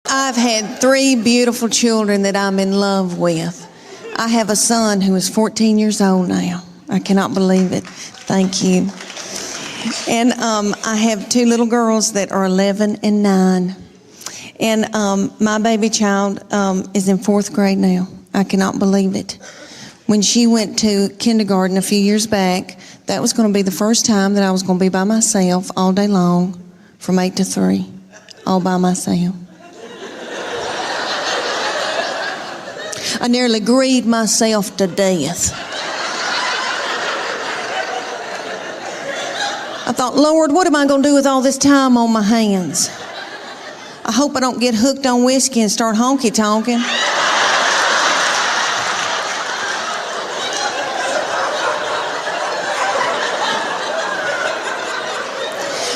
I've had 3 beautiful children that I'm in love with. I have a son who is 14 years old now. I cannot believe it. Thank you. And I have 2 little girls that are 11 and 9. And my baby child is in 4th grade now. I cannot believe it. When she went to kindergarten a few years back, that was going to be the first time that I was going to be by myself all day long from 8 to 3, all by myself. I nearly grieved myself to death. I thought, Lord, what am I going to do with all this time on my hands? I hope I don't get hooked on whiskey and start honky-tonking.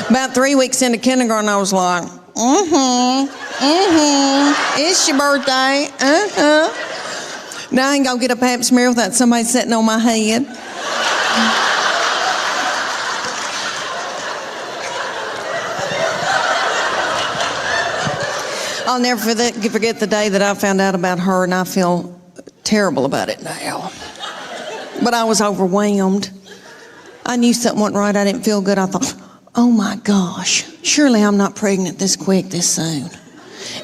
About 3 weeks into kindergarten, I was like, it's your birthday, Now I ain't gonna get a pap smear without somebody sitting on my head. I'll never forget the day that I found out about her, and I feel terrible about it now. But I was overwhelmed. I knew something wasn't right. I didn't feel good. I thought, oh my gosh, surely I'm not pregnant this quick, this soon.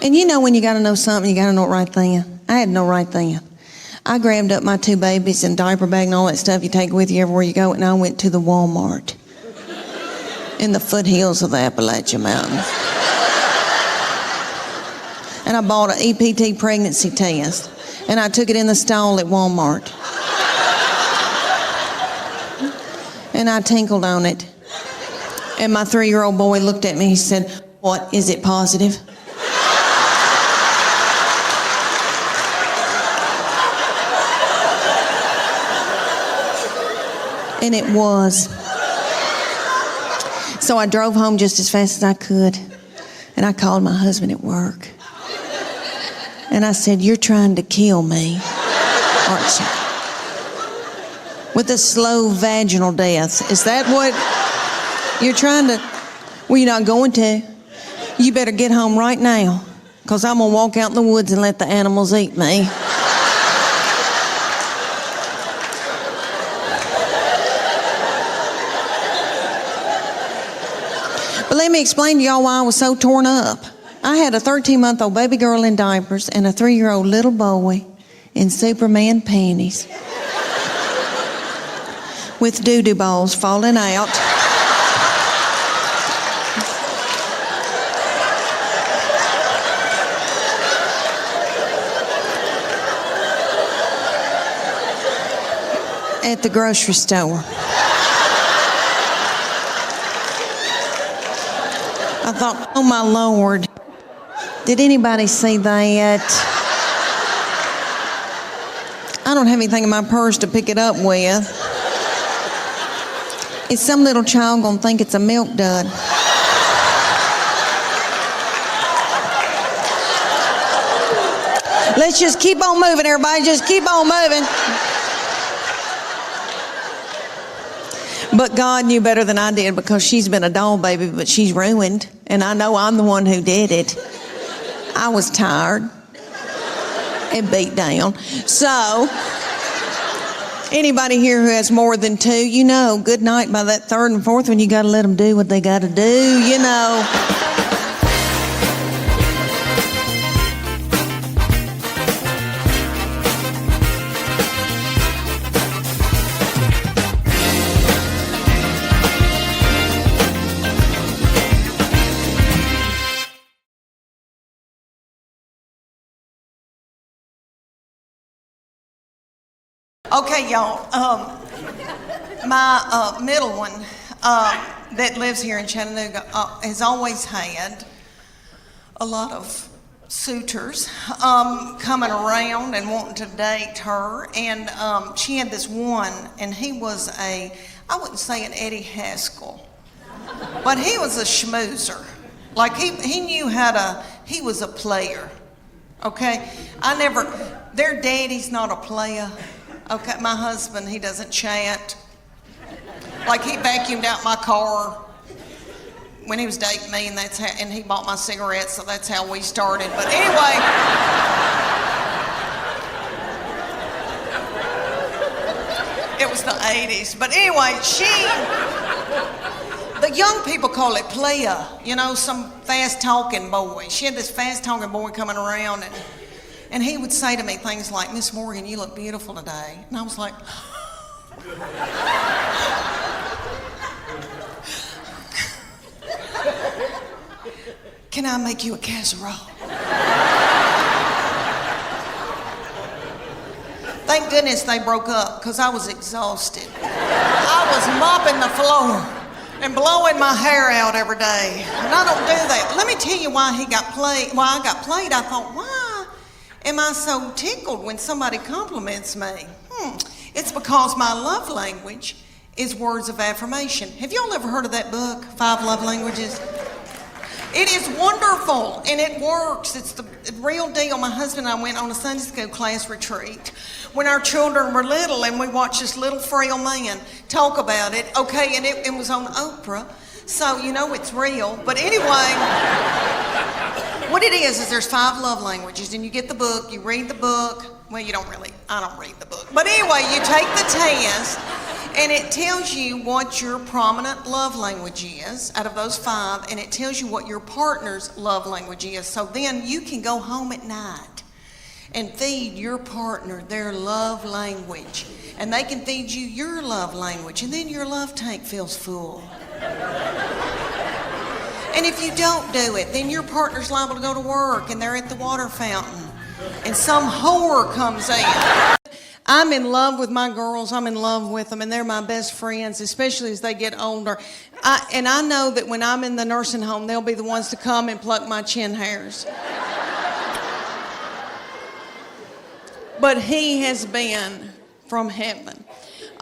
And you know when you gotta know something, you gotta know it right then. I had no right then. I grabbed up my 2 babies and diaper bag and all that stuff you take with you everywhere you go, and I went to the Walmart in the foothills of the Appalachian Mountains. And I bought an EPT pregnancy test, and I took it in the stall at Walmart. And I tinkled on it. And my 3-year-old boy looked at me, he said, "What, is it positive?" And it was. So I drove home just as fast as I could, and I called my husband at work. And I said, "You're trying to kill me, aren't you? With a slow vaginal death. Is that what you're trying to?" "Well, you're not going to. You better get home right now, because I'm going to walk out in the woods and let the animals eat me." But let me explain to y'all why I was so torn up. I had a 13-month-old baby girl in diapers and a 3-year-old little boy in Superman panties with doo-doo balls falling out. At the grocery store. I thought, oh my Lord, did anybody see that? I don't have anything in my purse to pick it up with. Is some little child gonna think it's a milk dud? Let's just keep on moving, everybody. Just keep on moving. But God knew better than I did, because she's been a doll baby, but she's ruined. And I know I'm the one who did it. I was tired and beat down. So, anybody here who has more than 2, you know, good night by that 3rd and 4th one, you gotta let them do what they gotta do, you know. Okay, y'all, my middle one that lives here in Chattanooga has always had a lot of suitors coming around and wanting to date her, and she had this one, and he was I wouldn't say an Eddie Haskell, but he was a schmoozer. Like he knew he was a player, okay? Their daddy's not a player. Okay, my husband, he doesn't chat. Like, he vacuumed out my car when he was dating me, and he bought my cigarettes, so that's how we started. But anyway, it was the 80s. But anyway, the young people call it Paleo, some fast-talking boy. She had this fast-talking boy coming around, and he would say to me things like, "Miss Morgan, you look beautiful today." And I was like, "Can I make you a casserole?" Thank goodness they broke up, because I was exhausted. I was mopping the floor and blowing my hair out every day. And I don't do that. Let me tell you why I got played. I thought, why am I so tickled when somebody compliments me? It's because my love language is words of affirmation. Have y'all ever heard of that book, 5 Love Languages? It is wonderful, and it works. It's the real deal. My husband and I went on a Sunday school class retreat when our children were little, and we watched this little frail man talk about it. Okay, and it was on Oprah, so it's real. But anyway, what it is there's 5 love languages, and you get the book, you read the book. Well, I don't read the book. But anyway, you take the test, and it tells you what your prominent love language is out of those 5, and it tells you what your partner's love language is. So then you can go home at night and feed your partner their love language, and they can feed you your love language, and then your love tank feels full. And if you don't do it, then your partner's liable to go to work, and they're at the water fountain, and some whore comes in. I'm in love with my girls. I'm in love with them, and they're my best friends, especially as they get older. I know that when I'm in the nursing home, they'll be the ones to come and pluck my chin hairs. But he has been from heaven.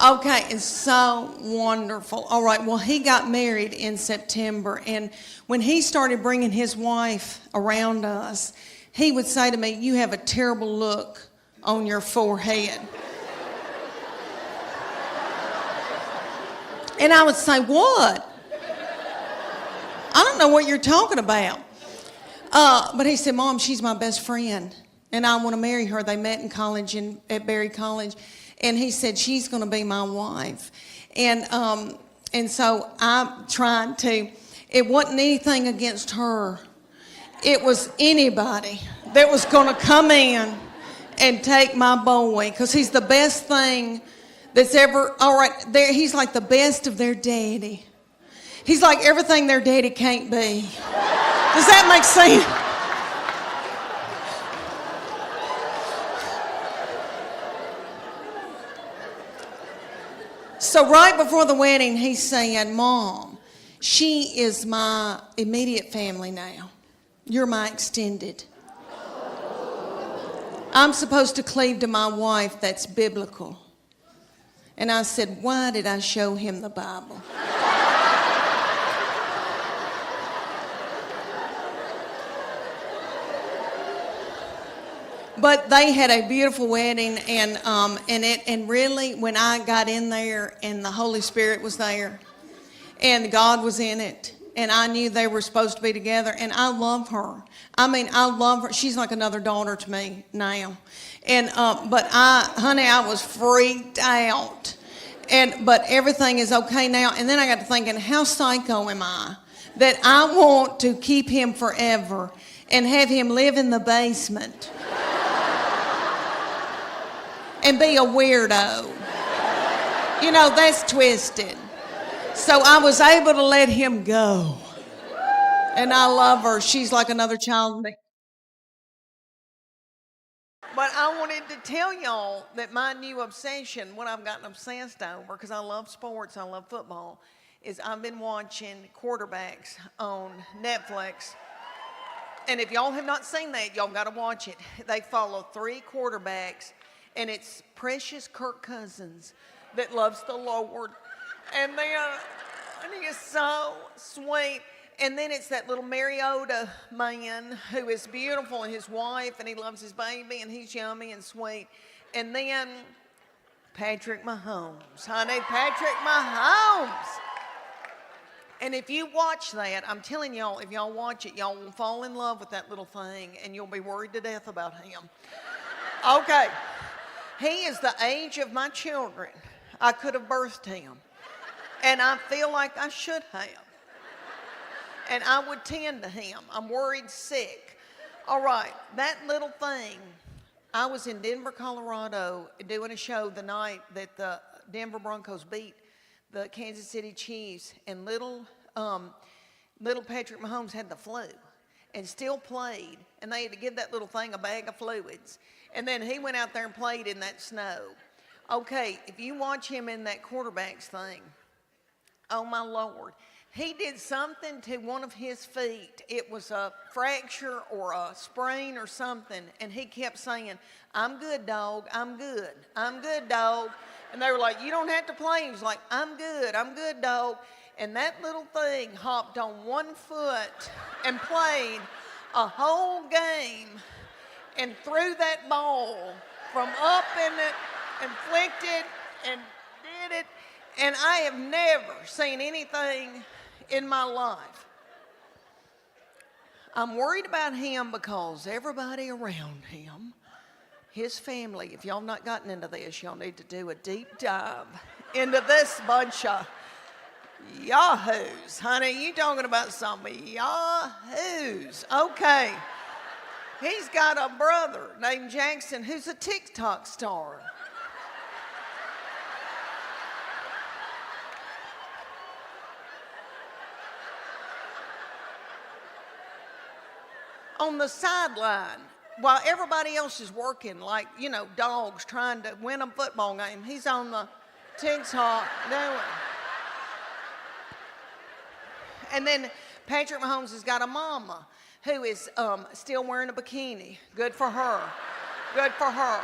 Okay, it's so wonderful. All right, well, he got married in September, and when he started bringing his wife around us, he would say to me, "You have a terrible look on your forehead." And I would say, "What? I don't know what you're talking about." But he said, "Mom, she's my best friend, and I want to marry her." They met in college at Berry College, and he said, "She's going to be my wife." And so I tried to. It wasn't anything against her. It was anybody that was going to come in and take my boy, because he's the best thing that's ever, all right, he's like the best of their daddy. He's like everything their daddy can't be. Does that make sense? So right before the wedding, he's saying, "Mom, she is my immediate family now. You're my extended. I'm supposed to cleave to my wife. That's biblical." And I said, "Why did I show him the Bible?" But they had a beautiful wedding, and really, when I got in there and the Holy Spirit was there and God was in it, and I knew they were supposed to be together, and I love her. I mean, I love her. She's like another daughter to me now. And but I was freaked out. But everything is okay now. And then I got to thinking, how psycho am I that I want to keep him forever and have him live in the basement and be a weirdo? That's twisted. So I was able to let him go. And I love her. She's like another child to me. But I wanted to tell y'all that my new obsession, what I've gotten obsessed over, because I love sports, I love football, is I've been watching quarterbacks on Netflix. And if y'all have not seen that, y'all got to watch it. They follow 3 quarterbacks, and it's precious Kirk Cousins that loves the Lord. And he is so sweet. And then it's that little Mariota man who is beautiful, and his wife, and he loves his baby, and he's yummy and sweet. And then Patrick Mahomes, honey, Patrick Mahomes. And if you watch that, I'm telling y'all, if y'all watch it, y'all will fall in love with that little thing and you'll be worried to death about him. Okay. He is the age of my children. I could have birthed him. And I feel like I should have. And I would tend to him. I'm worried sick. All right, that little thing. I was in Denver, Colorado, doing a show the night that the Denver Broncos beat the Kansas City Chiefs, and little Patrick Mahomes had the flu and still played, and they had to give that little thing a bag of fluids. And then he went out there and played in that snow. Okay, if you watch him in that quarterback's thing, oh my Lord, he did something to one of his feet. It was a fracture or a sprain or something, and he kept saying, "I'm good, dog, I'm good, I'm good, dog." And they were like, "You don't have to play." He was like, I'm good, dog." And that little thing hopped on one foot and played a whole game and threw that ball from up in it and flicked it and did it. And I have never seen anything in my life. I'm worried about him because everybody around him, his family, if y'all not gotten into this, y'all need to do a deep dive into this bunch of yahoos. Honey, you talking about some yahoos. Okay. He's got a brother named Jackson who's a TikTok star. On the sideline, while everybody else is working, like, you know, dogs trying to win a football game, he's on the TikTok doing. And then Patrick Mahomes has got a mama who is still wearing a bikini. Good for her. Good for her.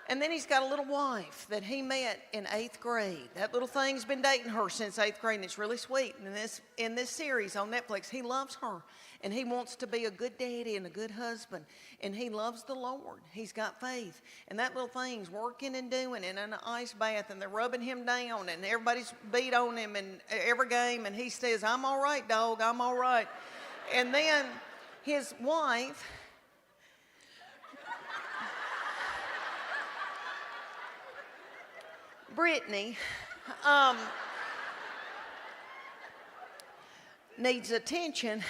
And then he's got a little wife that he met in 8th grade. That little thing's been dating her since 8th grade, and it's really sweet. And in this series on Netflix, he loves her, and he wants to be a good daddy and a good husband, and he loves the Lord. He's got faith. And that little thing's working and doing and in an ice bath, and they're rubbing him down, and everybody's beat on him in every game, and he says, "I'm all right, dog, I'm all right." And then his wife... Brittany needs attention,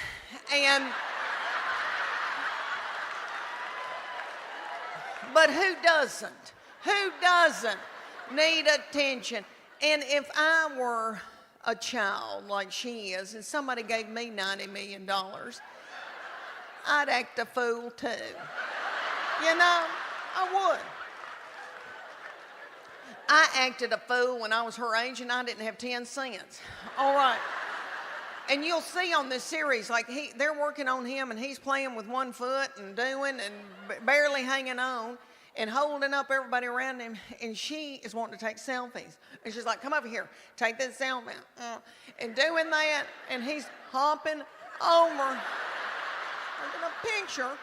but who doesn't? Who doesn't need attention? And if I were a child like she is, and somebody gave me $90 million, I'd act a fool too. You know, I would. I acted a fool when I was her age and I didn't have 10 cents. All right. And you'll see on this series, like they're working on him and he's playing with one foot and doing and barely hanging on and holding up everybody around him. And she is wanting to take selfies. And she's like, "Come over here, take this selfie." And doing that, and he's hopping over, taking a picture.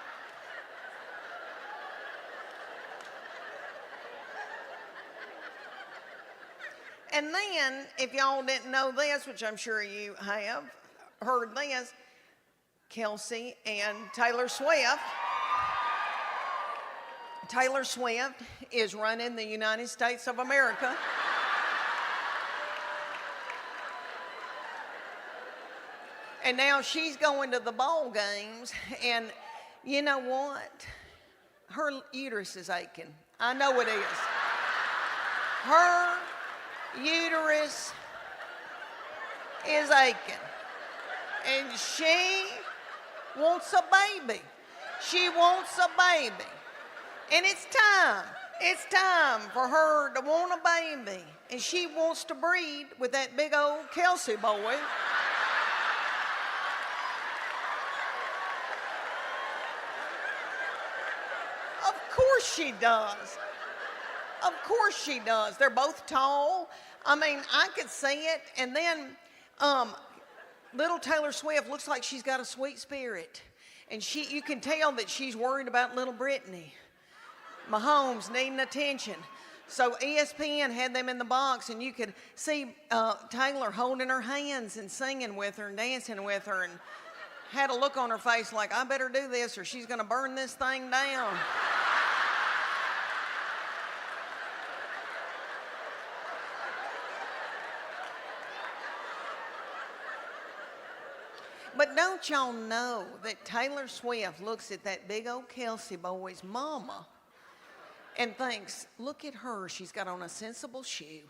And then, if y'all didn't know this, which I'm sure you have heard this, Kelsey and Taylor Swift. Taylor Swift is running the United States of America. And now she's going to the ball games, and you know what? Her uterus is aching. I know it is. Her uterus is aching, and she wants a baby. She wants a baby, and it's time. It's time for her to want a baby, and she wants to breed with that big old Kelsey boy. Of course she does. Of course she does. They're both tall. I mean, I could see it. And then little Taylor Swift looks like she's got a sweet spirit. And you can tell that she's worried about little Brittany Mahomes needing attention. So ESPN had them in the box, and you could see Taylor holding her hands and singing with her and dancing with her, and had a look on her face like, I better do this or she's going to burn this thing down. But don't y'all know that Taylor Swift looks at that big old Kelsey boy's mama and thinks, look at her, she's got on a sensible shoe.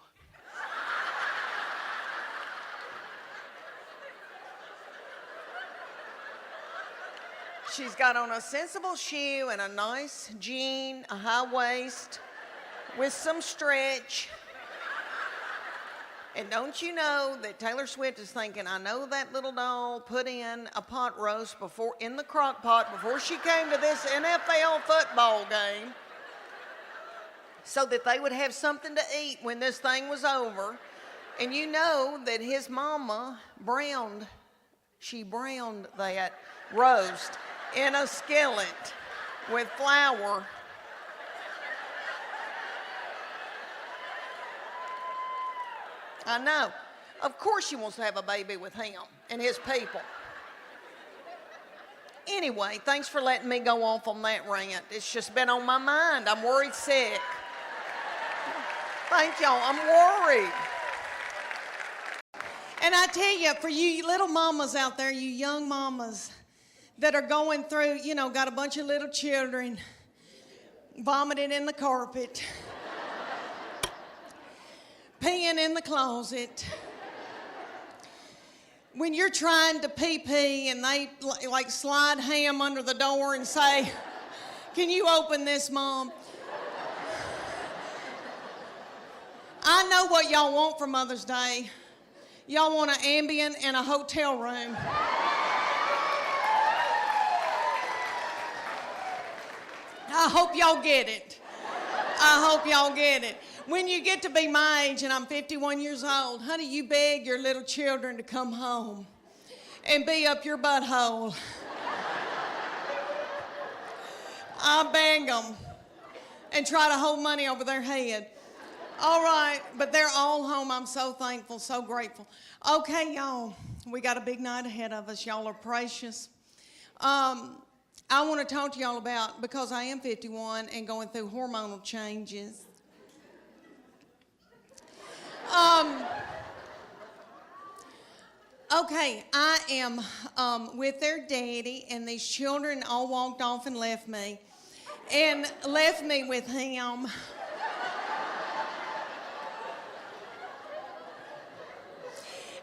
She's got on a sensible shoe and a nice jean, a high waist with some stretch. And don't you know that Taylor Swift is thinking, I know that little doll put in a pot roast in the crock pot before she came to this NFL football game so that they would have something to eat when this thing was over. And you know that his mama browned that roast in a skillet with flour. I know. Of course she wants to have a baby with him and his people. Anyway, thanks for letting me go off on that rant. It's just been on my mind. I'm worried sick. Thank y'all. I'm worried. And I tell you, for you little mamas out there, you young mamas that are going through, got a bunch of little children vomiting in the carpet, peeing in the closet. When you're trying to pee and they like slide ham under the door and say, can you open this, Mom? I know what y'all want for Mother's Day. Y'all want an Ambien and a hotel room. I hope y'all get it. I hope y'all get it. When you get to be my age, and I'm 51 years old, honey, you beg your little children to come home and be up your butthole. I beg them and try to hold money over their head. All right, but they're all home. I'm so thankful, so grateful. Okay, y'all, we got a big night ahead of us. Y'all are precious. I want to talk to y'all about, because I am 51 and going through hormonal changes. Okay, I am with their daddy, and these children all walked off and left me with him.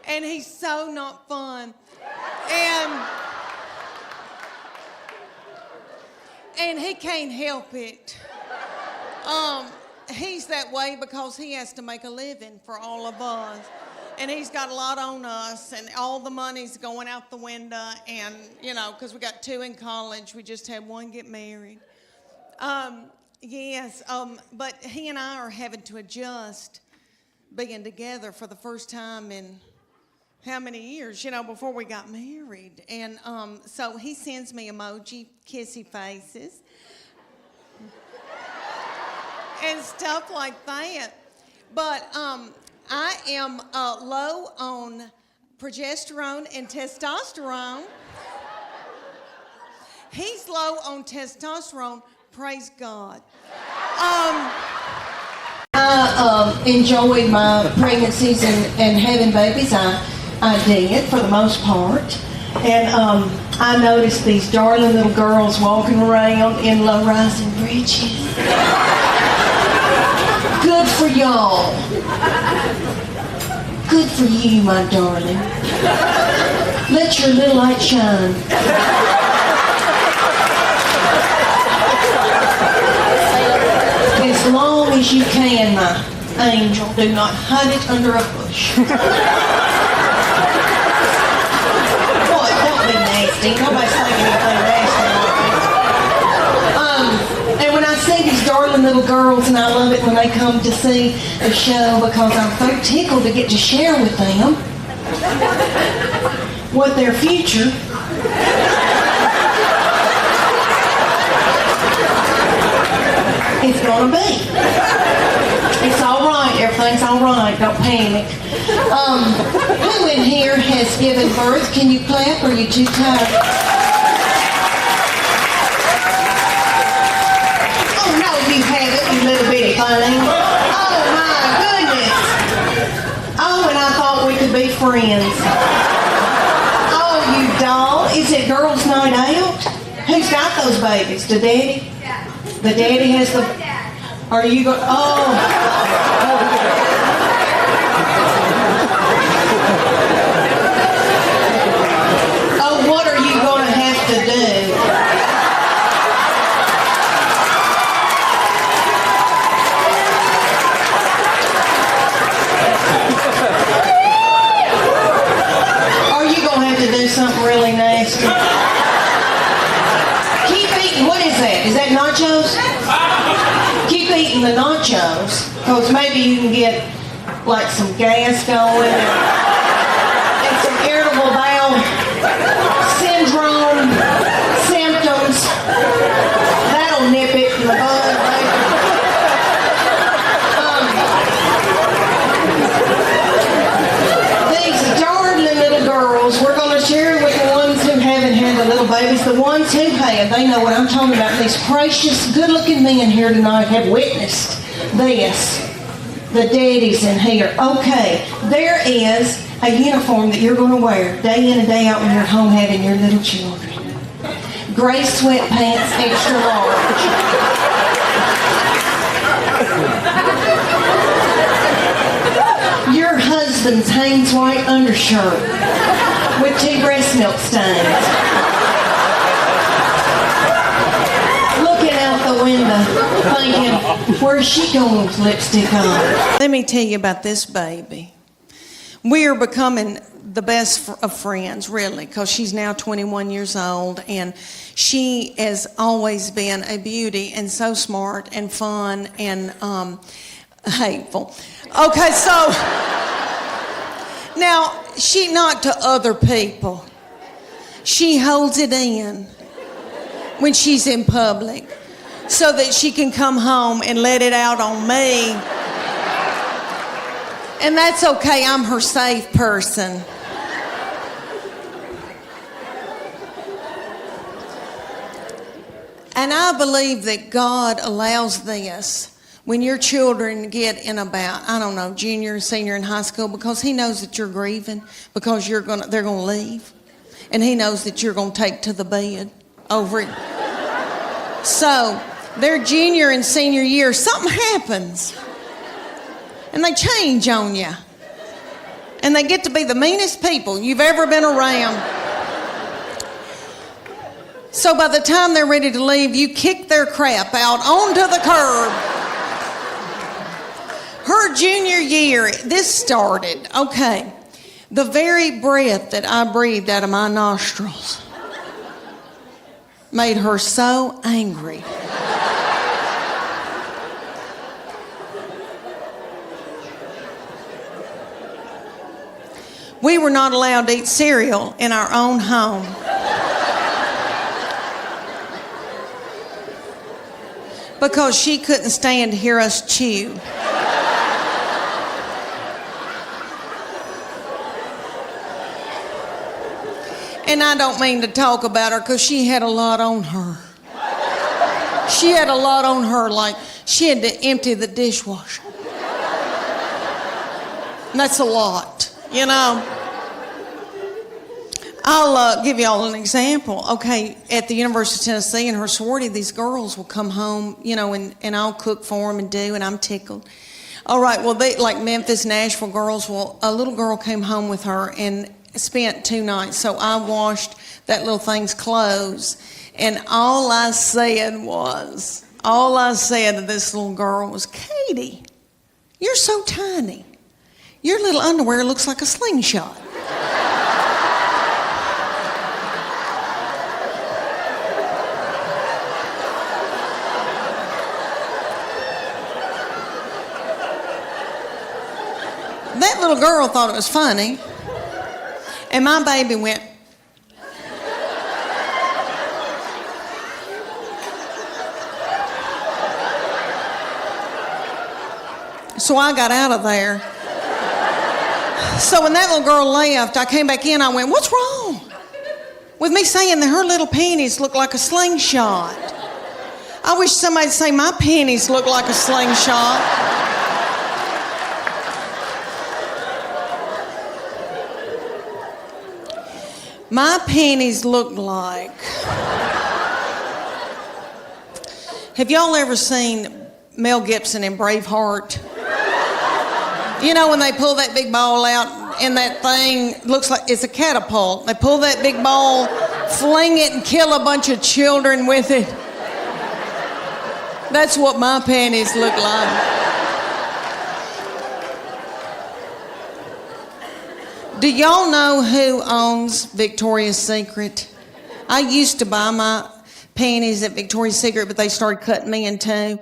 And he's so not fun. And he can't help it. He's that way because he has to make a living for all of us. And he's got a lot on us, and all the money's going out the window. And, because we got 2 in college, we just had 1 get married. But he and I are having to adjust being together for the first time in how many years, before we got married. And so he sends me emoji, kissy faces, and stuff like that. But I am low on progesterone and testosterone. He's low on testosterone, praise God. I enjoyed my pregnancies and having babies. I did, for the most part. And I noticed these darling little girls walking around in low-rising breeches. Good for y'all. Good for you, my darling. Let your little light shine. As long as you can, my angel. Do not hide it under a bush. Boy, don't be nasty. Nobody's thinking anything nasty like that. And when I see these darling little girls, and I love it when they come to see the show, because I'm so tickled to get to share with them what their future is going to be. right, don't panic. Who in here has given birth? Can you clap, or are you too tired? Oh, no, you haven't, you little bitty thing. Oh, my goodness. Oh, and I thought we could be friends. Oh, you doll. Is it girls' night out? Who's got those babies? The daddy? The daddy has the... Are you going... Oh. Oh, what are you going to have to do? Are you going to have to do something really nasty? Keep eating... What is that? Is that nachos? Keep eating the nachos, because maybe you can get like some gas going and some irritable bowel syndrome symptoms. That'll nip it in the bud, baby. These darling little girls, we're going to share with the ones who haven't had the little babies. The ones who have, they know what I'm talking about. These precious, good-looking men here tonight have witnessed this. The daddies in here. Okay, there is a uniform that you're going to wear day in and day out when you're at home having your little children. Gray sweatpants, extra large. Your husband's Hanes white undershirt with 2 breast milk stains. Looking out the window, thinking, where's she going with lipstick on? Let me tell you about this baby. We are becoming the best of friends, really, because she's now 21 years old, and she has always been a beauty and so smart and fun and hateful. Okay, so now she not to other people. She holds it in when she's in public so that she can come home and let it out on me. And that's okay, I'm her safe person. And I believe that God allows this when your children get in about, I don't know, junior and senior in high school, because He knows that you're grieving, because they're going to leave. And He knows that you're going to take to the bed over it. So, their junior and senior year, something happens. And they change on you. And they get to be the meanest people you've ever been around. So by the time they're ready to leave, you kick their crap out onto the curb. Her junior year, this started, okay, the very breath that I breathed out of my nostrils made her so angry. We were not allowed to eat cereal in our own home. Because she couldn't stand to hear us chew. And I don't mean to talk about her, because she had a lot on her. She had a lot on her, like she had to empty the dishwasher. And that's a lot, you know. I'll give y'all an example. Okay, at the University of Tennessee in her sorority, these girls will come home, you know, and I'll cook for them and do, and I'm tickled. All right, well, they like Memphis, Nashville girls. Well, a little girl came home with her and spent 2 nights. So I washed that little thing's clothes, and all I said to this little girl was, Katie, you're so tiny. Your little underwear looks like a slingshot. That little girl thought it was funny, and my baby went. So I got out of there, So when that little girl left, I came back in, I went, what's wrong with me saying that her little panties look like a slingshot? I wish somebody'd say my panties look like a slingshot. My panties look like... Have y'all ever seen Mel Gibson in Braveheart? You know when they pull that big ball out and that thing looks like it's a catapult. They pull that big ball, fling it and kill a bunch of children with it. That's what my panties look like. Do y'all know who owns Victoria's Secret? I used to buy my panties at Victoria's Secret, but they started cutting me in two.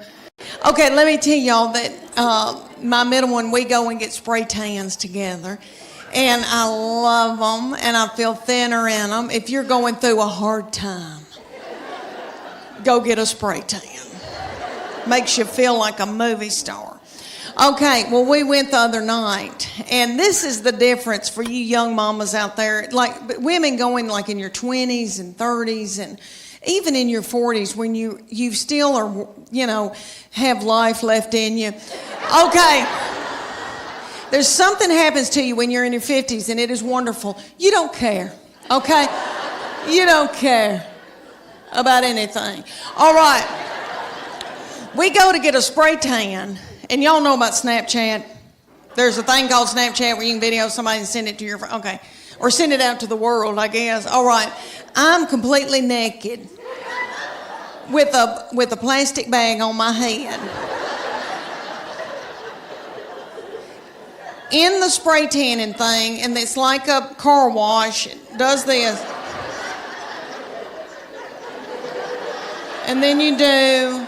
Okay, let me tell y'all that my middle one, we go and get spray tans together. And I love them, and I feel thinner in them. If you're going through a hard time, go get a spray tan. Makes you feel like a movie star. Okay, well, we went the other night, and this is the difference for you young mamas out there. Like, women going like in your 20s and 30s and even in your 40s when you still are, you know, have life left in you. Okay. There's something happens to you when you're in your 50s, and it is wonderful. You don't care, okay? You don't care about anything. All right. We go to get a spray tan, and y'all know about Snapchat. There's a thing called Snapchat where you can video somebody and send it to your friend. Okay. Or send it out to the world, I guess. All right. I'm completely naked with a plastic bag on my head. In the spray tanning thing, and it's like a car wash. It does this. And then you do.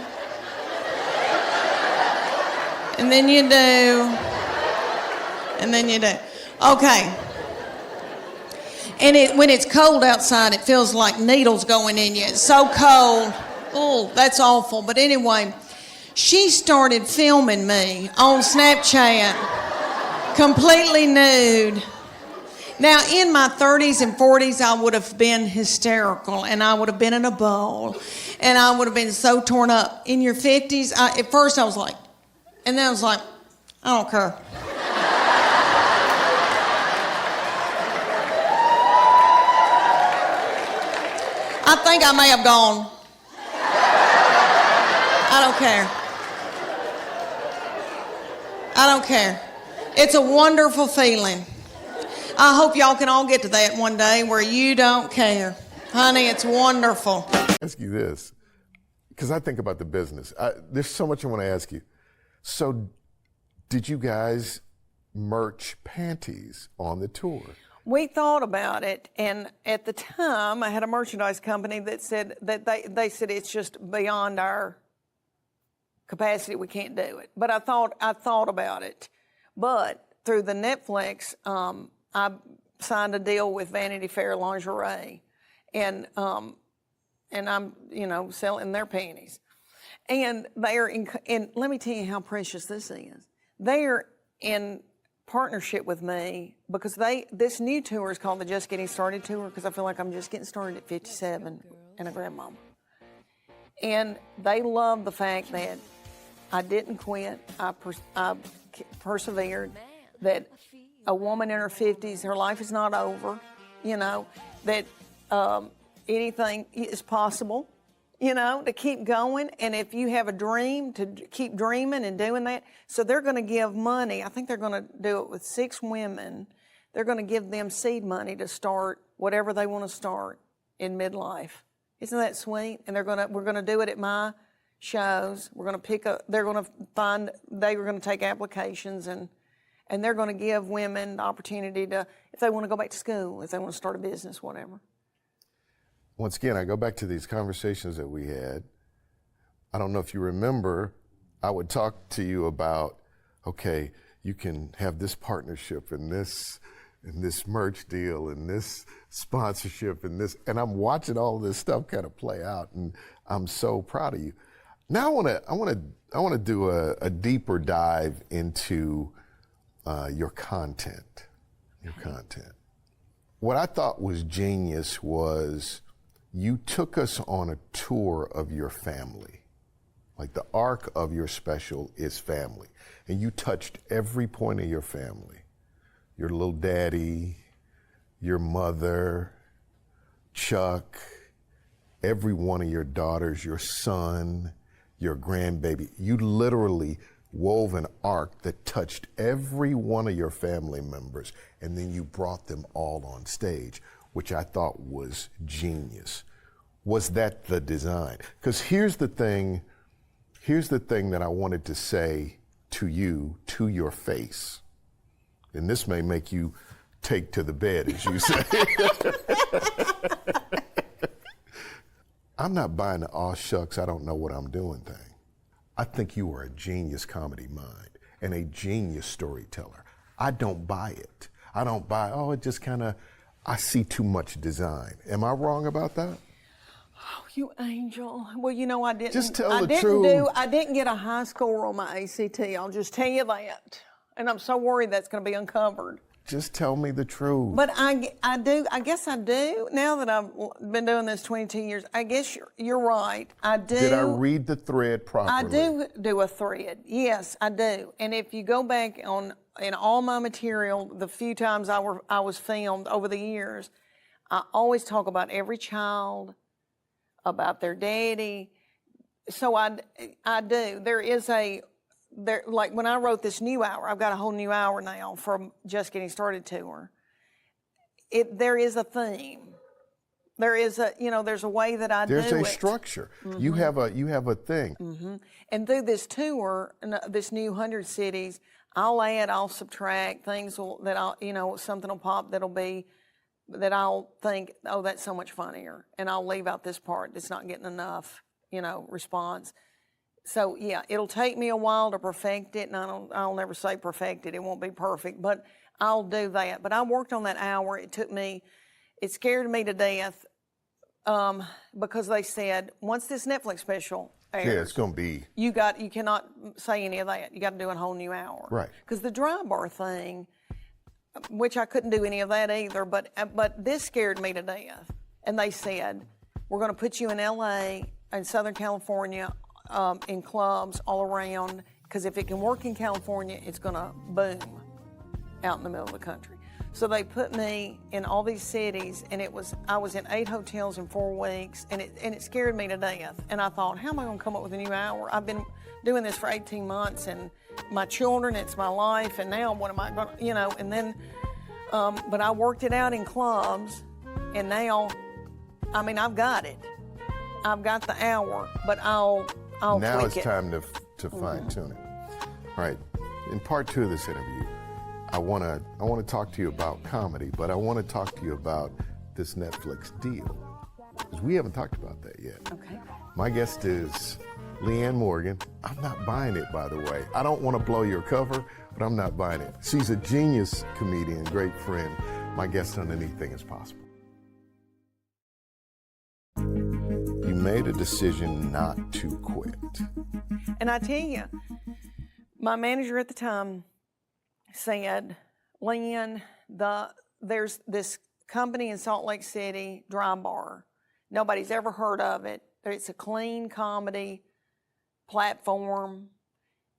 And then you do. And then you do. Okay. And when it's cold outside, it feels like needles going in you. It's so cold. Oh, that's awful. But anyway, she started filming me on Snapchat. Completely nude. Now, in my 30s and 40s, I would have been hysterical, and I would have been in a bowl, and I would have been so torn up. In your 50s, at first I was like, and then I was like, I don't care. I think I may have gone. I don't care. I don't care. It's a wonderful feeling. I hope y'all can all get to that one day where you don't care. Honey, it's wonderful. Ask you this, because I think about the business. There's so much I want to ask you. So, did you guys merch panties on the tour? We thought about it, and at the time, I had a merchandise company that said that they said it's just beyond our capacity. We can't do it. But I thought about it. But through the Netflix, I signed a deal with Vanity Fair Lingerie, and I'm, selling their panties. And they're and let me tell you how precious this is. They're in partnership with me because this new tour is called the Just Getting Started Tour because I feel like I'm just getting started at 57 and a grandmama. And they love the fact that I didn't quit. I persevered, that a woman in her 50s, her life is not over, that anything is possible, to keep going. And if you have a dream, to keep dreaming and doing that. So they're going to give money. I think they're going to do it with 6 women. They're going to give them seed money to start whatever they want to start in midlife. Isn't that sweet? And we're going to do it at my shows. We're going to they were going to take applications and they're going to give women the opportunity to, if they want to go back to school, if they want to start a business, whatever. Once again, I go back to these conversations that we had. I don't know if you remember, I would talk to you about, okay, you can have this partnership and this merch deal and this sponsorship and and I'm watching all this stuff kind of play out, and I'm so proud of you. Now I want to do a deeper dive into your content. your content. What I thought was genius was you took us on a tour of your family. Like the arc of your special is family. And you touched every point of your family. Your little daddy, your mother, Chuck, every one of your daughters, your son, your grandbaby. You literally wove an arc that touched every one of your family members, and then you brought them all on stage, which I thought was genius. Was that the design? Because here's the thing that I wanted to say to you, to your face, and this may make you take to the bed, as you say. I'm not buying the aw shucks, I don't know what I'm doing thing. I think you are a genius comedy mind and a genius storyteller. I don't buy it. I don't buy, oh, it just kind of, I see too much design. Am I wrong about that? Oh, you angel. Well, you know, I didn't. Just tell the truth. I didn't get a high score on my ACT. I'll just tell you that. And I'm so worried that's going to be uncovered. Just tell me the truth. But I guess I do. Now that I've been doing this 22 years, I guess you're right. I do. Did I read the thread properly? I do a thread. Yes, I do. And if you go back in all my material, the few times I was filmed over the years, I always talk about every child, about their daddy. So I do. Like when I wrote this new hour, I've got a whole new hour now from Just Getting Started tour. There is a theme. There is there's a way that I do it. There's a structure. Mm-hmm. You have a thing. Mm-hmm. And through this tour, this new 100 cities, I'll add, I'll subtract things something will pop that I'll think, oh, that's so much funnier, and I'll leave out this part that's not getting enough, response. So yeah, it'll take me a while to perfect it, and I'll never say perfected. It won't be perfect, but I'll do that. But I worked on that hour. It scared me to death because they said once this Netflix special airs, yeah, it's gonna be. You cannot say any of that. You got to do a whole new hour, right? Because the dry bar thing, which I couldn't do any of that either. But this scared me to death, and they said we're going to put you in LA and Southern California. In clubs all around, because if it can work in California, it's going to boom out in the middle of the country. So they put me in all these cities, and I was in 8 hotels in 4 weeks, and it scared me to death. And I thought, how am I going to come up with a new hour? I've been doing this for 18 months, and my children, it's my life, and now what am I going to, and then, but I worked it out in clubs, and now, I've got it. I've got the hour, but I'll now it's time to fine tune it. All right. In part 2 of this interview, I want to talk to you about comedy, but I want to talk to you about this Netflix deal, because we haven't talked about that yet. Okay. My guest is Leanne Morgan. I'm not buying it, by the way. I don't want to blow your cover, but I'm not buying it. She's a genius comedian, great friend. My guest on Anything Is Possible. You made a decision not to quit. And I tell you, my manager at the time said, Leanne, there's this company in Salt Lake City, Dry Bar. Nobody's ever heard of it. It's a clean comedy platform.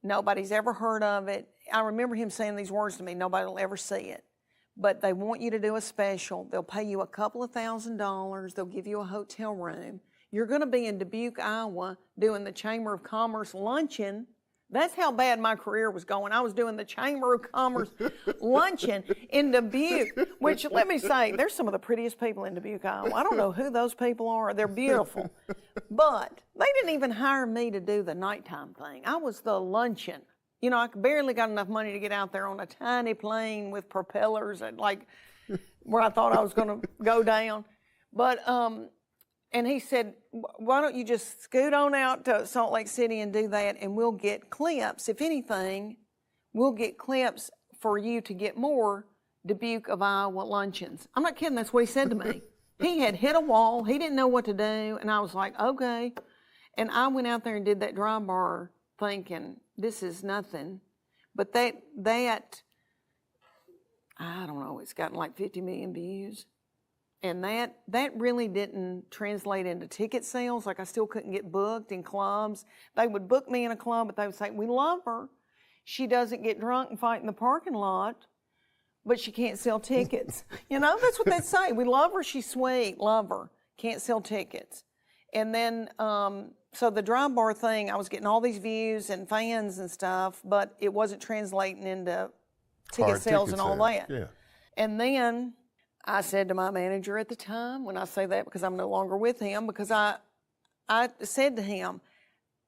Nobody's ever heard of it. I remember him saying these words to me, nobody will ever see it. But they want you to do a special. They'll pay you a couple of $1,000s. They'll give you a hotel room. You're going to be in Dubuque, Iowa, doing the Chamber of Commerce luncheon. That's how bad my career was going. I was doing the Chamber of Commerce luncheon in Dubuque, which, let me say, there's some of the prettiest people in Dubuque, Iowa. I don't know who those people are. They're beautiful. But they didn't even hire me to do the nighttime thing. I was the luncheon. I barely got enough money to get out there on a tiny plane with propellers at where I thought I was going to go down. But, and he said, why don't you just scoot on out to Salt Lake City and do that, and we'll get clips. If anything, we'll get clips for you to get more Dubuque of Iowa luncheons. I'm not kidding, that's what he said to me. He had hit a wall, he didn't know what to do, and I was like, okay. And I went out there and did that Dry Bar thinking, this is nothing. But that I don't know, it's gotten like 50 million views. And that really didn't translate into ticket sales. Like I still couldn't get booked in clubs. They would book me in a club, but they would say, we love her. She doesn't get drunk and fight in the parking lot, but she can't sell tickets. You know, that's what they'd say. We love her, she's sweet, love her, can't sell tickets. And then, so the dry bar thing, I was getting all these views and fans and stuff, but it wasn't translating into ticket sales and all that. Yeah. And then I said to my manager at the time, when I say that because I'm no longer with him, because I said to him,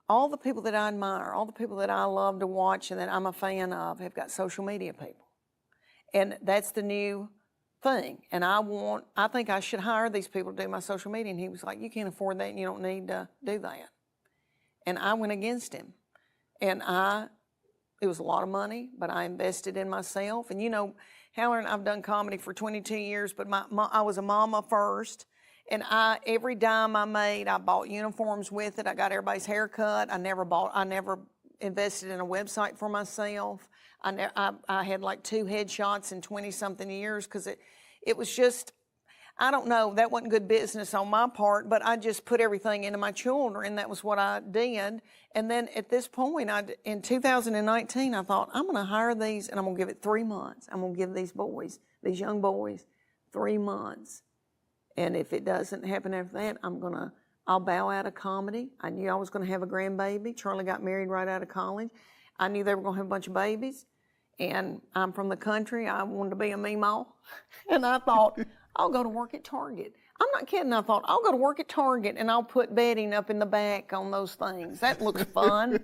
all the people that I admire, all the people that I love to watch and that I'm a fan of have got social media people. And that's the new thing. And I think I should hire these people to do my social media. And he was like, you can't afford that and you don't need to do that. And I went against him. And it was a lot of money, but I invested in myself. And you know, Halloran, I've done comedy for 22 years, but I was a mama first. And every dime I made, I bought uniforms with it. I got everybody's haircut. I never invested in a website for myself. I had like 2 headshots in 20-something years because it was just, I don't know, that wasn't good business on my part, but I just put everything into my children. That was what I did. And then at this point, in 2019, I thought, I'm going to hire these and I'm going to give it 3 months. I'm going to give these young boys 3 months. And if it doesn't happen after that, I'll bow out of comedy. I knew I was going to have a grandbaby. Charlie got married right out of college. I knew they were going to have a bunch of babies. And I'm from the country. I wanted to be a meemaw. And I thought, I'll go to work at Target. I'm not kidding. I thought, I'll go to work at Target and I'll put bedding up in the back on those things. That looks fun.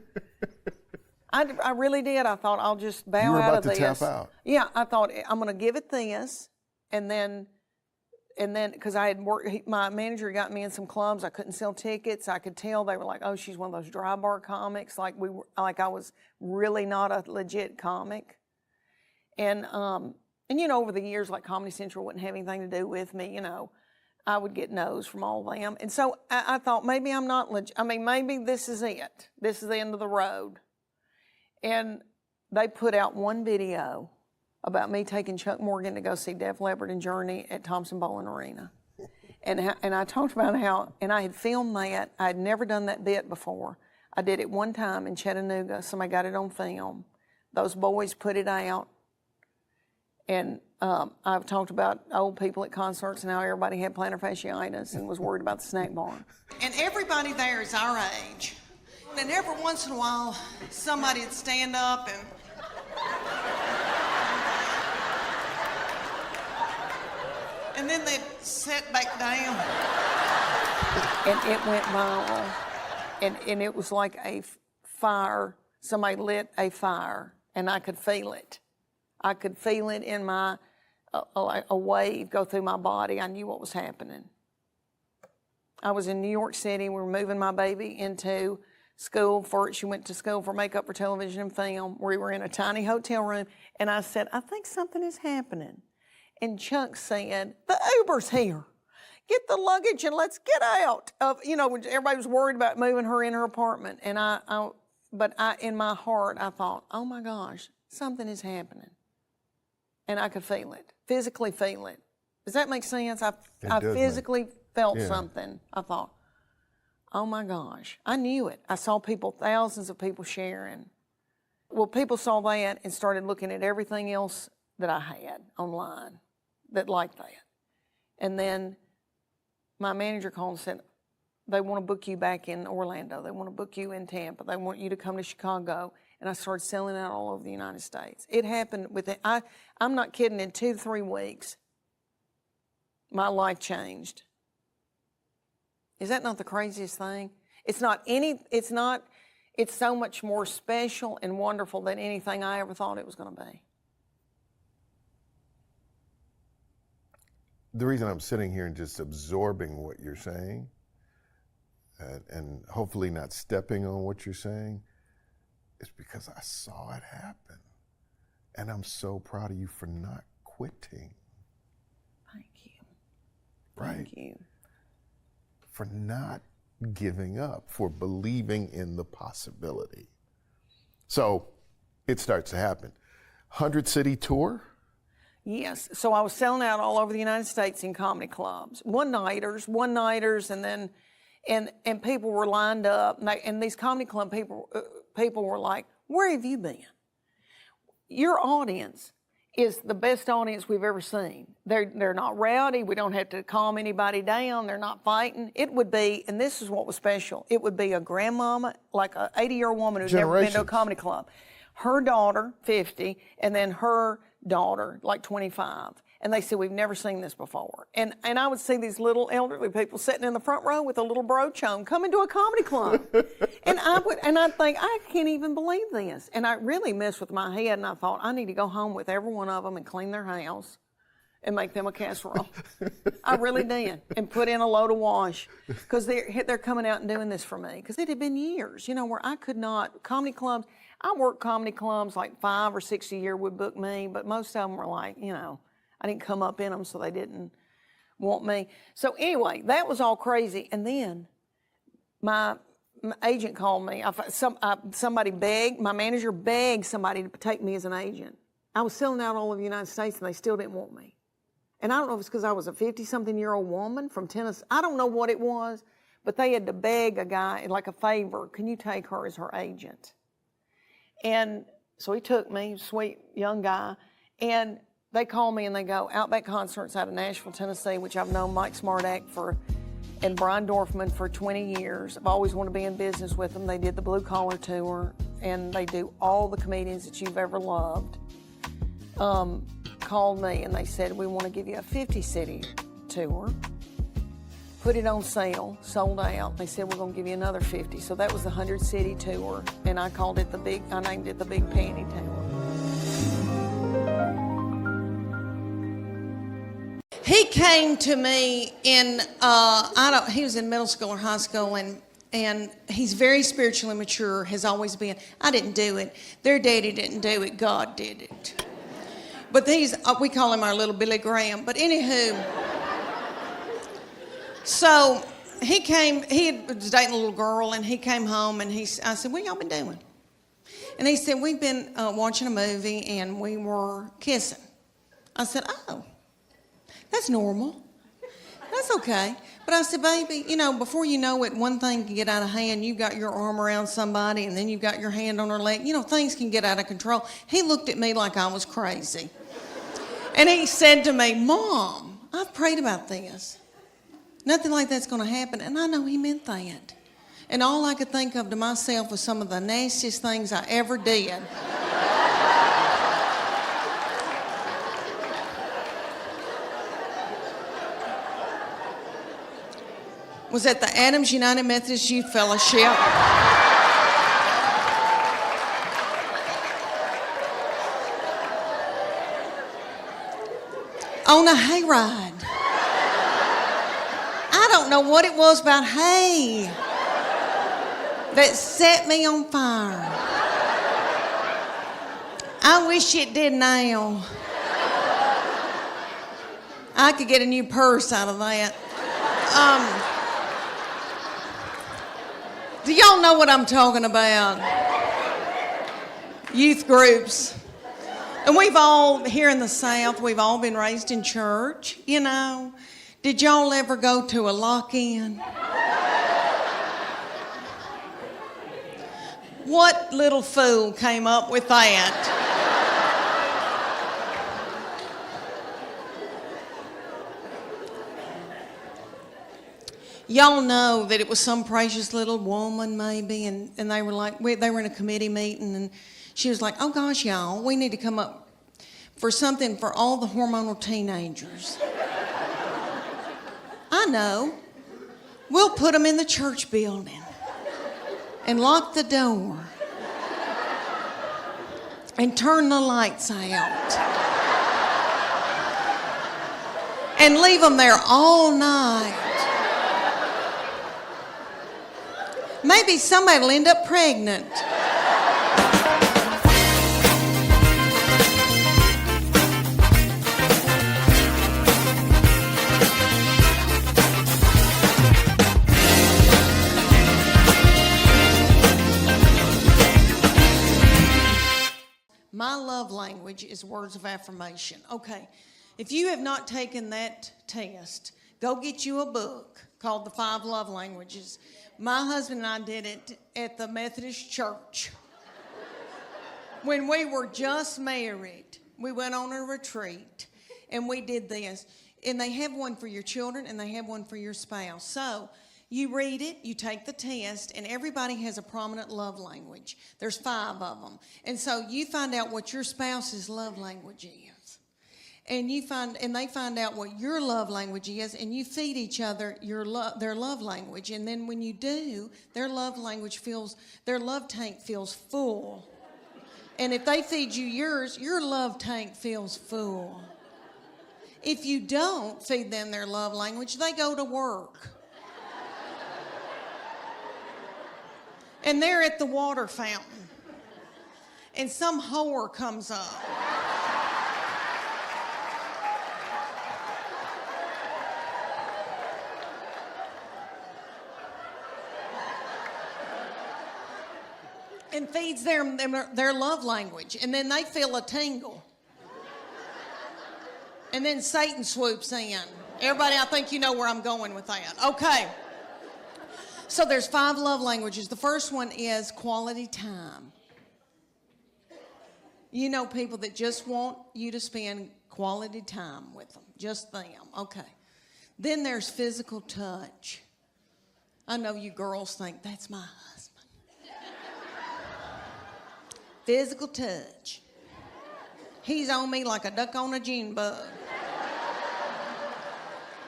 I really did. I thought, I'll just bow out of this. You were about to tap out. Yeah, I thought, I'm going to give it this. And then, because I had worked, my manager got me in some clubs. I couldn't sell tickets. I could tell they were like, oh, she's one of those dry bar comics. Like I was really not a legit comic. And you know, over the years, like Comedy Central wouldn't have anything to do with me. You know, I would get no's from all of them. And so I thought maybe I'm not legit. I mean, maybe this is it. This is the end of the road. And they put out one video about me taking Chuck Morgan to go see Def Leppard and Journey at Thompson Bowling Arena. And I talked about how, and I had filmed that. I had never done that bit before. I did it one time in Chattanooga. Somebody got it on film. Those boys put it out. And I've talked about old people at concerts and how everybody had plantar fasciitis and was worried about the snack bar. And everybody there is our age. And every once in a while, somebody would stand up and then they'd sit back down. And it went viral. And it was like a fire. Somebody lit a fire, and I could feel it. I could feel it in a wave go through my body. I knew what was happening. I was in New York City. We were moving my baby into school she went to school for makeup for television and film. We were in a tiny hotel room, and I said, I think something is happening. And Chuck said, the Uber's here. Get the luggage and let's get out. You know, everybody was worried about moving her in her apartment. And but in my heart, I thought, oh my gosh, something is happening. And I could feel it, physically feel it. Does that make sense? I physically felt something. I thought, oh my gosh, I knew it. I saw thousands of people sharing. Well, people saw that and started looking at everything else that I had online that liked that. And then my manager called and said, they want to book you back in Orlando. They want to book you in Tampa. They want you to come to Chicago. And I started selling out all over the United States. It happened I'm not kidding, in 2 to 3 weeks, my life changed. Is that not the craziest thing? It's so much more special and wonderful than anything I ever thought it was going to be. The reason I'm sitting here and just absorbing what you're saying, and hopefully not stepping on what you're saying, is because I saw it happen. And I'm so proud of you for not quitting. Thank you. Right? Thank you. For not giving up, for believing in the possibility. So it starts to happen. 100 city tour? Yes. So I was selling out all over the United States in comedy clubs, one-nighters, and then, and people were lined up, and these comedy club people were like, "Where have you been? Your audience is the best audience we've ever seen. They're not rowdy. We don't have to calm anybody down. They're not fighting. It would be, and this is what was special, it would be a grandmama, like an 80-year-old woman who's never been to a comedy club. Her daughter, 50, and then her daughter, like 25. And they said, we've never seen this before. And I would see these little elderly people sitting in the front row with a little brooch on coming to a comedy club. and I'd think, I can't even believe this. And I really messed with my head, and I thought, I need to go home with every one of them and clean their house and make them a casserole. I really did, and put in a load of wash, because they're coming out and doing this for me. Because it had been years, where I could not, comedy clubs, I worked comedy clubs, like 5 or 6 a year would book me, but most of them were like, I didn't come up in them, so they didn't want me. So anyway, that was all crazy. And then my agent called me. Somebody begged, my manager begged somebody to take me as an agent. I was selling out all over the United States, and they still didn't want me. And I don't know if it's because I was a 50-something-year-old woman from Tennessee. I don't know what it was, but they had to beg a guy, like a favor, can you take her as her agent? And so he took me, sweet young guy, and they call me and they go, Outback Concerts out of Nashville, Tennessee, which I've known Mike Smartack and Brian Dorfman for 20 years. I've always wanted to be in business with them. They did the Blue Collar Tour, and they do all the comedians that you've ever loved. Called me and they said, we want to give you a 50-city tour. Put it on sale, sold out. They said, we're going to give you another 50. So that was the 100-city tour, and I named it the Big Panty Tour. He came to me in, he was in middle school or high school, and he's very spiritually mature, has always been. I didn't do it. Their daddy didn't do it. God did it. But we call him our little Billy Graham. But anywho, so he was dating a little girl, and he came home, and I said, what y'all been doing? And he said, we've been watching a movie, and we were kissing. I said, oh. That's normal. That's okay. But I said, baby, before you know it, one thing can get out of hand. You've got your arm around somebody, and then you've got your hand on her leg. Things can get out of control. He looked at me like I was crazy. And he said to me, Mom, I've prayed about this. Nothing like that's going to happen. And I know he meant that. And all I could think of to myself was some of the nastiest things I ever did. Was at the Adams United Methodist Youth Fellowship. On a hayride. I don't know what it was about hay that set me on fire. I wish it did now. I could get a new purse out of that. Do y'all know what I'm talking about? Youth groups. And we've all, here in the South, we've all been raised in church, Did y'all ever go to a lock-in? What little fool came up with that? Y'all know that it was some precious little woman maybe, and they were like, they were in a committee meeting, and she was like, oh gosh, y'all, we need to come up for something for all the hormonal teenagers. I know. We'll put them in the church building and lock the door and turn the lights out and leave them there all night. Maybe somebody will end up pregnant. My love language is words of affirmation. Okay, if you have not taken that test, go get you a book called The 5 Love Languages. My husband and I did it at the Methodist Church. When we were just married, we went on a retreat and we did this. And they have one for your children and they have one for your spouse. So you read it, you take the test, and everybody has a prominent love language. There's 5 of them. And so you find out what your spouse's love language is. And they find out what your love language is, and you feed each other their love language. And then when you do, their love tank feels full. And if they feed you yours, your love tank feels full. If you don't feed them their love language, they go to work. And they're at the water fountain. And some whore comes up. And feeds them their love language. And then they feel a tingle. And then Satan swoops in. Everybody, I think you know where I'm going with that. Okay. So there's 5 love languages. The first one is quality time. You know people that just want you to spend quality time with them. Just them. Okay. Then there's physical touch. I know you girls think, that's my husband. Physical touch. He's on me like a duck on a June bug.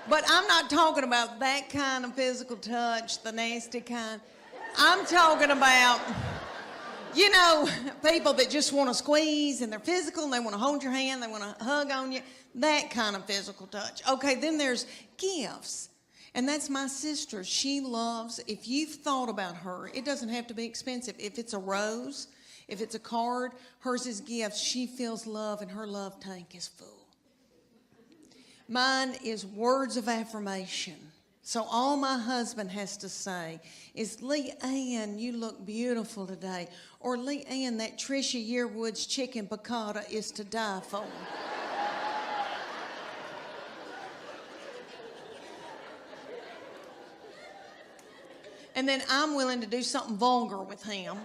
But I'm not talking about that kind of physical touch, the nasty kind. I'm talking about, you know, people that just want to squeeze and they're physical and they want to hold your hand, they want to hug on you, that kind of physical touch. Okay, then there's gifts. And that's my sister. She loves, if you've thought about her, it doesn't have to be expensive. If it's a rose, if it's a card, hers is gifts. She feels love and her love tank is full. Mine is words of affirmation. So all my husband has to say is, Leanne, you look beautiful today. Or Leanne, that Trisha Yearwood's chicken piccata is to die for. And then I'm willing to do something vulgar with him.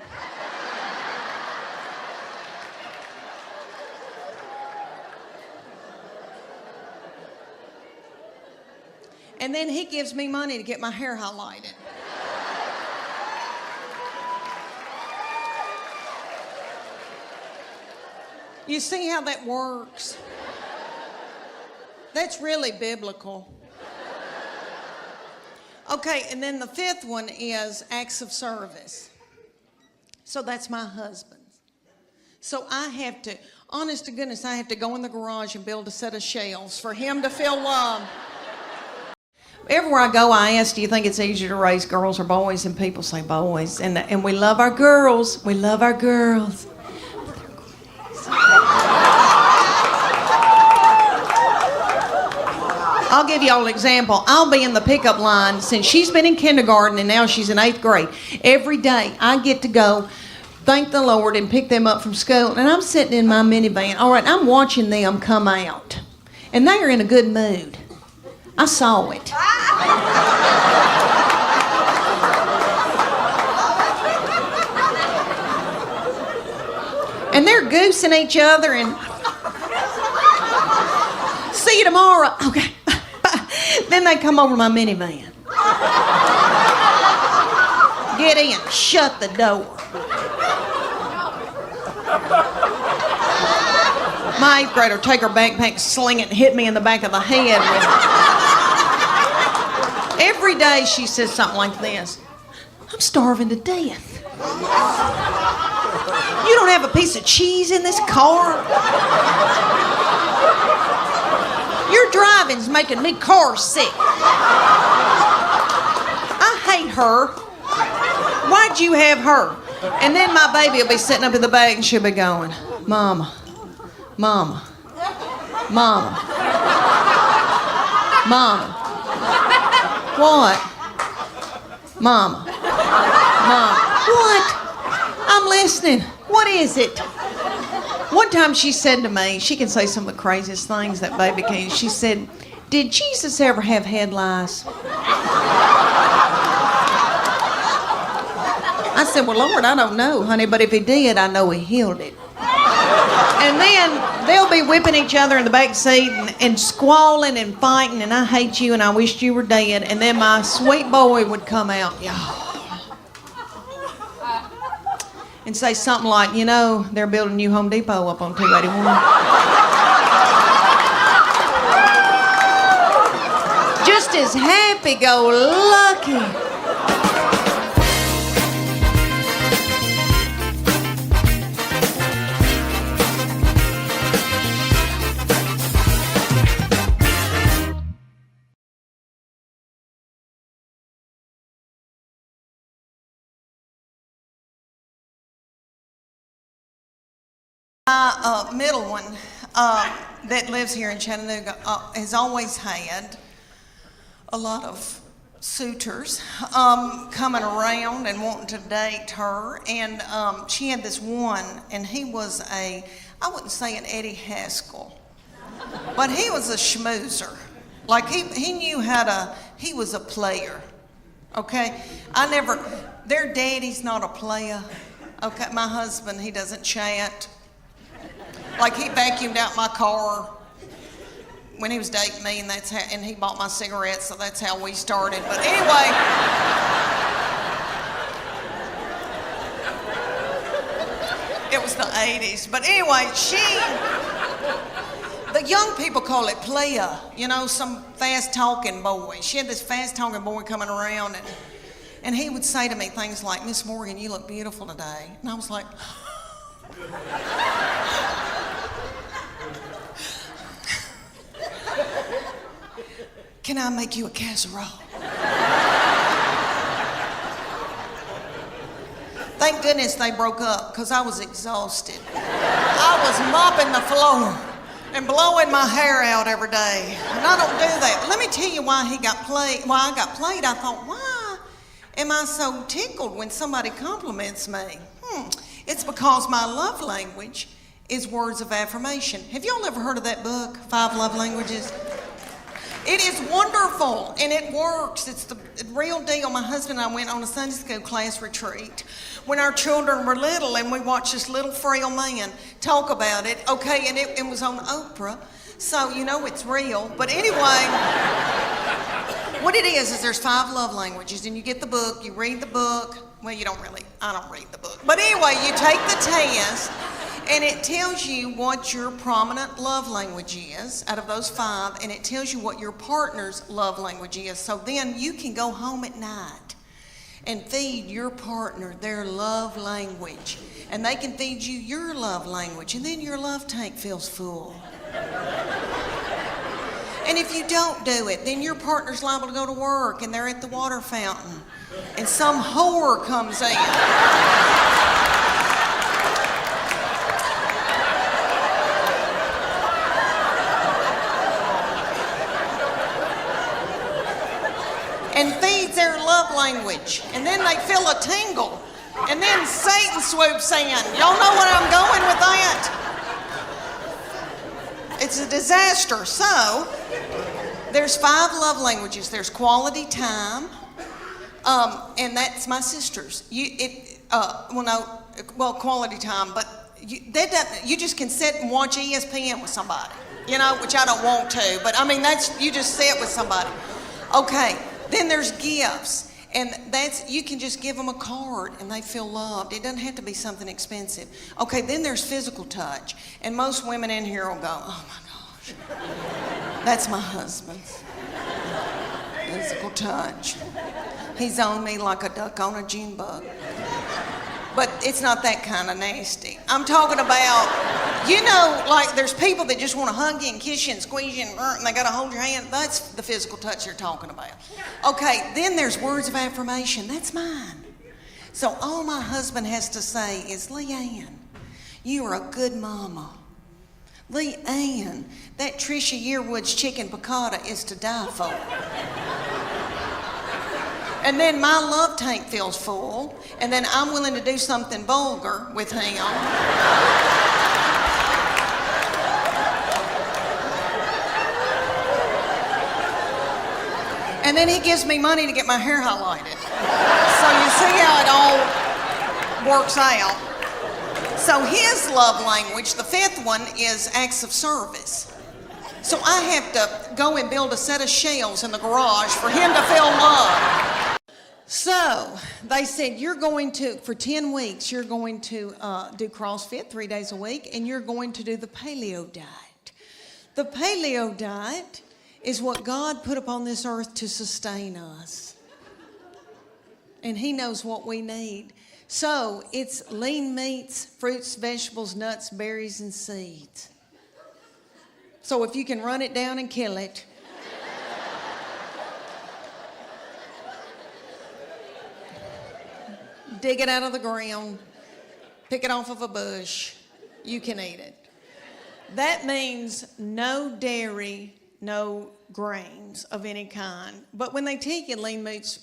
And then he gives me money to get my hair highlighted. You see how that works? That's really biblical. Okay, and then the 5th one is acts of service. So that's my husband's. So I have to, honest to goodness, I have to go in the garage and build a set of shelves for him to feel love. Everywhere I go, I ask, do you think it's easier to raise girls or boys? And people say boys. And we love our girls. We love our girls. I'll give you all an example. I'll be in the pickup line since she's been in kindergarten and now she's in 8th grade. Every day I get to go thank the Lord and pick them up from school. And I'm sitting in my minivan. All right, I'm watching them come out. And they are in a good mood. I saw it. And they're goosing each other and see you tomorrow. Okay. Then they come over my minivan. Get in. Shut the door. My 8th grader take her backpack, sling it, and hit me in the back of the head with it. Every day she says something like this. I'm starving to death. You don't have a piece of cheese in this car? Your driving's making me car sick. I hate her. Why'd you have her? And then my baby will be sitting up in the back and she'll be going, Mama, Mama, Mama, Mama. What? Mama, Mama. What? I'm listening. What is it? One time she said to me, she can say some of the craziest things, that baby can. She said, "Did Jesus ever have head lice?" I said, "Well, Lord, I don't know, honey, but if he did, I know he healed it." And then they'll be whipping each other in the back seat and squalling and fighting, and I hate you and I wished you were dead. And then my sweet boy would come out, and say something like, "You know, they're building a new Home Depot up on 281. Just as happy-go-lucky. My middle one that lives here in Chattanooga has always had a lot of suitors coming around and wanting to date her. And she had this one, and he was I wouldn't say an Eddie Haskell, but he was a schmoozer. Like he knew he was a player, okay? Their daddy's not a player, okay? My husband, he doesn't chat. Like he vacuumed out my car when he was dating me, and he bought my cigarettes, so that's how we started. But anyway, it was the 80s. But anyway, the young people call it playa, some fast-talking boy. She had this fast-talking boy coming around, and he would say to me things like, "Miss Morgan, you look beautiful today." And I was like, "Can I make you a casserole?" Thank goodness they broke up, because I was exhausted. I was mopping the floor and blowing my hair out every day. And I don't do that. But let me tell you why I got played. I thought, why am I so tickled when somebody compliments me? It's because my love language is words of affirmation. Have y'all ever heard of that book, 5 Love Languages? It is wonderful, and it works. It's the real deal. My husband and I went on a Sunday school class retreat when our children were little, and we watched this little frail man talk about it. Okay, and it was on Oprah, so you know it's real. But anyway, what it is there's 5 love languages, and you get the book, you read the book. Well, you don't really, I don't read the book. But anyway, you take the test, and it tells you what your prominent love language is out of those 5, and it tells you what your partner's love language is. So then you can go home at night and feed your partner their love language, and they can feed you your love language, and then your love tank feels full. And if you don't do it, then your partner's liable to go to work, and they're at the water fountain, and some whore comes in. And feeds their love language. And then they feel a tingle. And then Satan swoops in. Y'all know where I'm going with that? It's a disaster. So, there's 5 love languages. There's quality time. And that's my sister's. Quality time, but you just can sit and watch ESPN with somebody, which I don't want to, but I mean, you just sit with somebody. Okay. Then there's gifts, and you can just give them a card and they feel loved. It doesn't have to be something expensive. Okay, then there's physical touch, and most women in here will go, "Oh my gosh, that's my husband's physical touch. He's on me like a duck on a June bug." But it's not that kind of nasty. I'm talking about, like there's people that just want to hug you and kiss you and squeeze you and they got to hold your hand. That's the physical touch you're talking about. Okay, then there's words of affirmation. That's mine. So all my husband has to say is, "Leanne, you are a good mama. Leanne, that Trisha Yearwood's chicken piccata is to die for." And then my love tank feels full, and then I'm willing to do something vulgar with him. And then he gives me money to get my hair highlighted. So you see how it all works out. So his love language, the fifth one, is acts of service. So I have to go and build a set of shelves in the garage for him to feel love. So they said, you're going to, for 10 weeks, you're going to do CrossFit 3 days a week, and you're going to do the Paleo diet. The Paleo diet is what God put upon this earth to sustain us. And he knows what we need. So it's lean meats, fruits, vegetables, nuts, berries, and seeds. So if you can run it down and kill it, dig it out of the ground, pick it off of a bush, you can eat it. That means no dairy, no grains of any kind. But when they take you lean meats,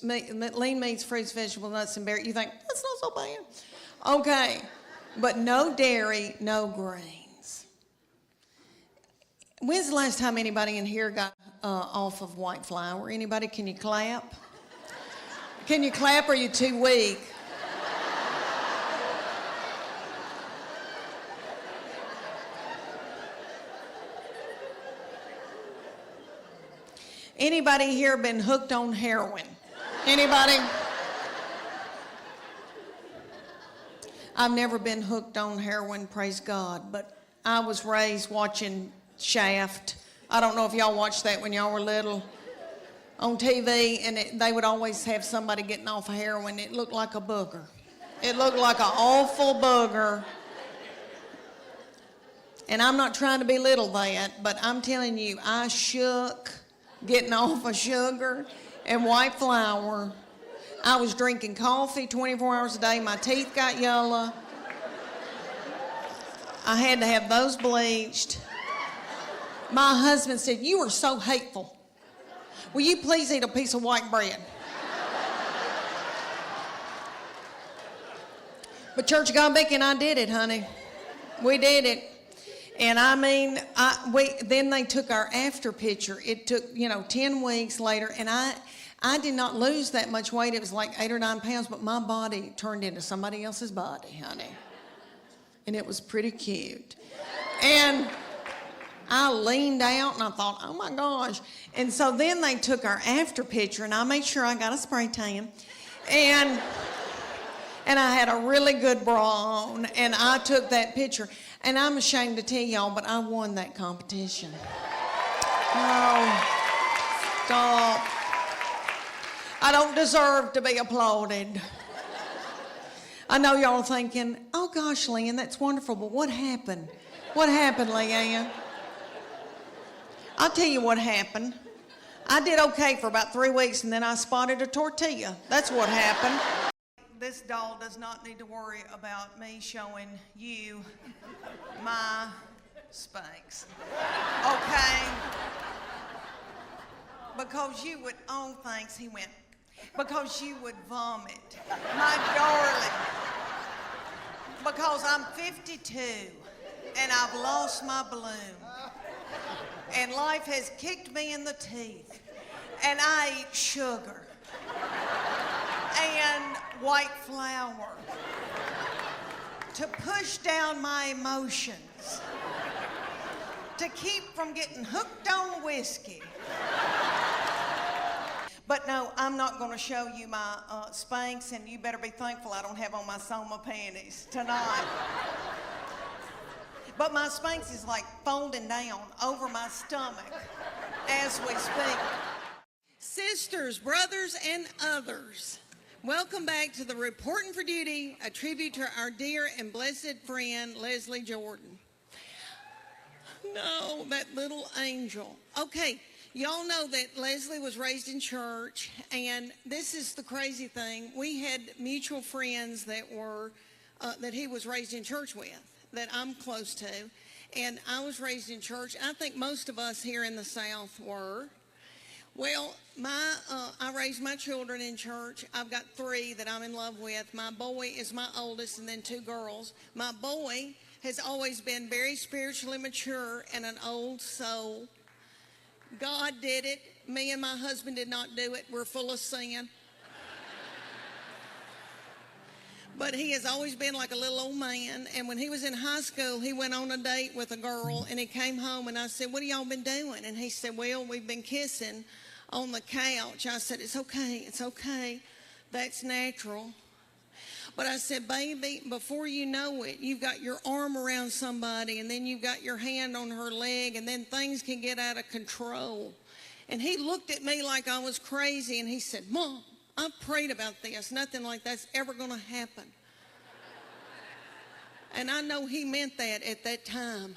fruits, vegetables, nuts, and berries, you think, that's not so bad. Okay, but no dairy, no grains. When's the last time anybody in here got off of white flour? Anybody, can you clap? Can you clap, or are you too weak? Anybody here been hooked on heroin? Anybody? I've never been hooked on heroin, praise God, but I was raised watching Shaft. I don't know if y'all watched that when y'all were little on TV, and they would always have somebody getting off of heroin. It looked like a booger. It looked like an awful booger. And I'm not trying to belittle that, but I'm telling you, I shook getting off of sugar and white flour. I was drinking coffee 24 hours a day. My teeth got yellow. I had to have those bleached. My husband said, you are so hateful. Will you please eat a piece of white bread? But Church of God Becky and I did it, honey. We did it. And I mean, then they took our after picture. It took, 10 weeks later, and I did not lose that much weight. It was like 8 or 9 pounds, but my body turned into somebody else's body, honey. And it was pretty cute. And I leaned out and I thought, oh my gosh. And so then they took our after picture, and I made sure I got a spray tan. And I had a really good bra on, and I took that picture. And I'm ashamed to tell y'all, but I won that competition. Oh, stop. I don't deserve to be applauded. I know y'all are thinking, oh gosh, Leanne, that's wonderful, but what happened? What happened, Leanne? I'll tell you what happened. I did okay for about 3 weeks, and then I spotted a tortilla. That's what happened. This doll does not need to worry about me showing you my Spanx. Okay? Because you would, oh thanks, he went. Because you would vomit. My darling. Because I'm 52 and I've lost my bloom. And life has kicked me in the teeth. And I eat sugar. And white flour to push down my emotions, to keep from getting hooked on whiskey. But no, I'm not going to show you my Spanx, and you better be thankful I don't have on my Soma panties tonight. But my Spanx is like folding down over my stomach as we speak. Sisters, brothers, and others, welcome back to the Reporting for Duty, a tribute to our dear and blessed friend, Leslie Jordan. No, that little angel. Okay, y'all know that Leslie was raised in church, and this is the crazy thing. We had mutual friends that were, that he was raised in church with, that I'm close to, and I was raised in church. I think most of us here in the South were. Well, I raised my children in church. I've got 3 that I'm in love with. My boy is my oldest, and then 2 girls. My boy has always been very spiritually mature and an old soul. God did it. me and my husband did not do it. We're full of sin. But he has always been like a little old man. And when he was in high school, he went on a date with a girl, and he came home, and I said, what have y'all been doing? And he said, well, we've been kissing on the couch. I said, it's okay. That's natural. But I said, baby, before you know it, you've got your arm around somebody, and then you've got your hand on her leg, and then things can get out of control. And he looked at me like I was crazy, and he said, Mom, I've prayed about this. Nothing like that's ever going to happen. And I know he meant that at that time.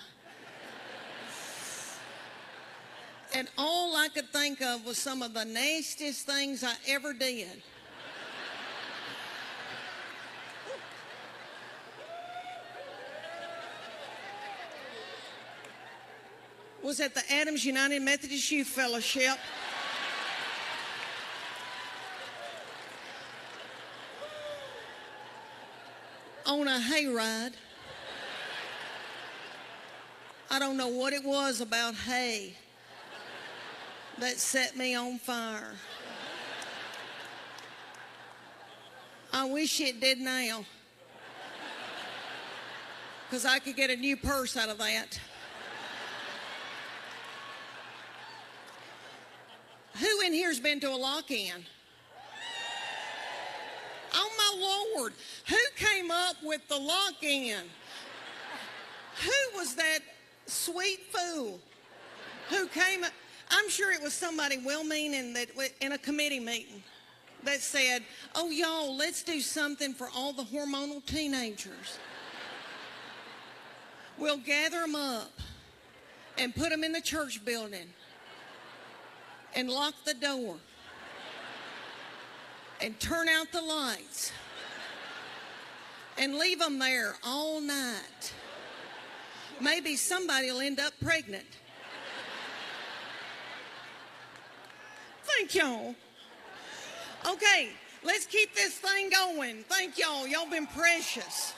And all I could think of was some of the nastiest things I ever did. Was at the Adams United Methodist Youth Fellowship. On a hayride. I don't know what it was about hay that set me on fire. I wish it did now, because I could get a new purse out of that. Who in here's been to a lock-in? Oh, my Lord. Who came up with the lock-in? Who was that sweet fool who came up? I'm sure it was somebody well-meaning that in a committee meeting that said, oh, y'all, let's do something for all the hormonal teenagers. We'll gather them up and put them in the church building and lock the door and turn out the lights and leave them there all night. Maybe somebody will end up pregnant. Thank y'all. Okay, let's keep this thing going. Thank y'all. Y'all been precious.